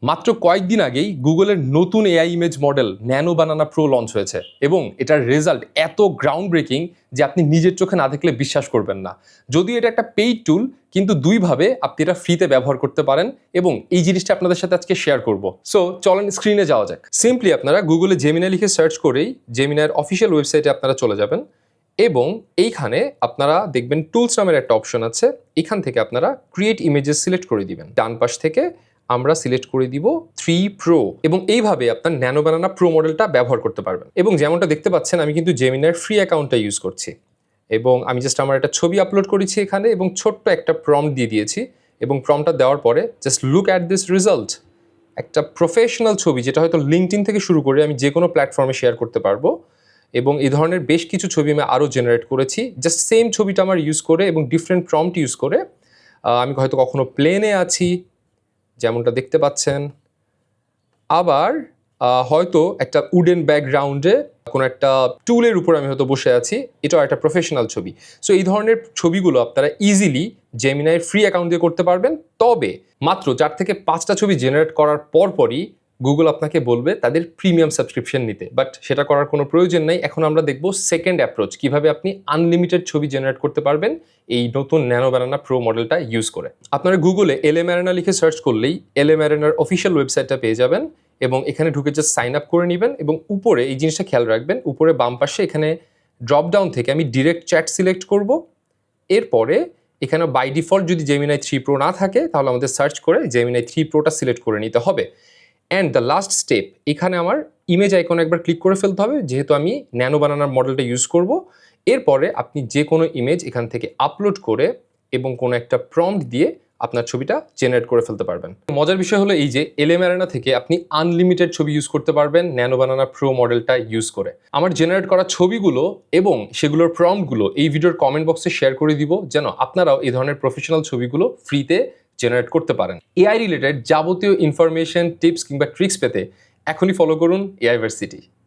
মাত্র কয়েকদিন আগেই গুগলের নতুন এআই ইমেজ মডেল ন্যানো বানানা প্রো লঞ্চ হয়েছে এবং এটার রেজাল্ট এত গ্রাউন্ড ব্রেকিং যে আপনি নিজের চোখে না দেখলে বিশ্বাস করবেন না। যদিও এটা একটা পেইড টুল, কিন্তু দুইভাবে আপনি এটা ফ্রিতে ব্যবহার করতে পারেন এবং এই জিনিসটা আপনাদের সাথে আজকে শেয়ার করব। সো চলেন স্ক্রিনে যাওয়া যাক। সিম্পলি আপনারা গুগলে জেমিনাই লিখে সার্চ করেই জেমিনাইয়ের অফিসিয়াল ওয়েবসাইটে আপনারা চলে যাবেন এবং এইখানে আপনারা দেখবেন টুলস নামের একটা অপশন আছে। এখান থেকে আপনারা ক্রিয়েট ইমেজেস সিলেক্ট করে দিবেন। ডান পাশ থেকে আমরা সিলেক্ট করে দিব 3 প্রো এবং এইভাবে আপনার ন্যানো বানানা প্রো মডেলটা ব্যবহার করতে পারবেন। এবং যেমনটা দেখতে পাচ্ছেন আমি কিন্তু জেমিনাইয়ের ফ্রি অ্যাকাউন্টটা ইউজ করছি এবং আমি জাস্ট আমার একটা ছবি আপলোড করেছি এখানে এবং ছোট্ট একটা প্রম্পট দিয়ে দিয়েছি এবং প্রম্পটটা দেওয়ার পরে just look at this result. একটা প্রফেশনাল ছবি যেটা হয়তো লিঙ্কডইন থেকে শুরু করে আমি যে কোনো প্ল্যাটফর্মে শেয়ার করতে পারবো এবং এই ধরনের বেশ কিছু ছবি আমি আরও জেনারেট করেছি জাস্ট সেম ছবিটা আমার ইউজ করে এবং ডিফারেন্ট প্রম্পট ইউজ করে। আমি হয়তো কখনো প্লেনে আছি যেমনটা দেখতে পাচ্ছেন, আবার হয়তো একটা উডেন ব্যাকগ্রাউন্ডে কোনো একটা টুলের উপর আমি হয়তো বসে আছি, এটাও একটা প্রফেশনাল ছবি। সো এই ধরনের ছবিগুলো আপনারা ইজিলি জেমিনাইয়ের ফ্রি অ্যাকাউন্ট দিয়ে করতে পারবেন। তবে মাত্র 4 থেকে 5টা ছবি জেনারেট করার পরই গুগল আপনাকে বলবে তাদের প্রিমিয়াম সাবস্ক্রিপশন নিতে, বাট সেটা করার কোনো প্রয়োজন নেই। এখন আমরা দেখব সেকেন্ড অ্যাপ্রোচ, কিভাবে আপনি আনলিমিটেড ছবি জেনারেট করতে পারবেন এই নতুন ন্যানো বানানা প্রো মডেলটা ইউজ করে। আপনারা গুগলে এলএ ম্যারিনা লিখে সার্চ করলেই এলএ ম্যারিনার অফিসিয়াল ওয়েবসাইটটা পেয়ে যাবেন এবং এখানে ঢুকে জাস্ট সাইন আপ করে নেবেন এবং উপরে এই জিনিসটা খেয়াল রাখবেন, উপরে বাম পাশে এখানে ড্রপ ডাউন থেকে আমি ডিরেক্ট চ্যাট সিলেক্ট করব। এরপরে এখানে বাই ডিফল্ট যদি জেমিনাই 3 প্রো না থাকে তাহলে আমাদের সার্চ করে জেমিনাই 3 প্রোটা সিলেক্ট করে নিতে হবে। অ্যান্ড দ্য লাস্ট স্টেপ, এখানে আমার ইমেজ আইকনে একবার ক্লিক করে ফেলতে হবে যেহেতু আমি ন্যানো বানানার মডেলটা ইউজ করব। এরপরে আপনি যে কোনো ইমেজ এখান থেকে আপলোড করে এবং কোনো একটা প্রম্পট দিয়ে আপনার ছবিটা জেনারেট করে ফেলতে পারবেন। মজার বিষয় হলো এই যে এলএ ম্যারিনা থেকে আপনি আনলিমিটেড ছবি ইউজ করতে পারবেন ন্যানো বানানা প্রো মডেলটা ইউজ করে। আমার জেনারেট করা ছবিগুলো এবং সেগুলোর প্রম্পটগুলো এই ভিডিওর কমেন্ট বক্সে শেয়ার করে দিব যেন আপনারাও এই ধরনের প্রফেশনাল ছবিগুলো ফ্রিতে জেনারেট করতে পারেন। এআই রিলেটেড যাবতীয় ইনফরমেশন, টিপস কিংবা ট্রিক্স পেতে এখনই ফলো করুন এআই ভার্সিটি।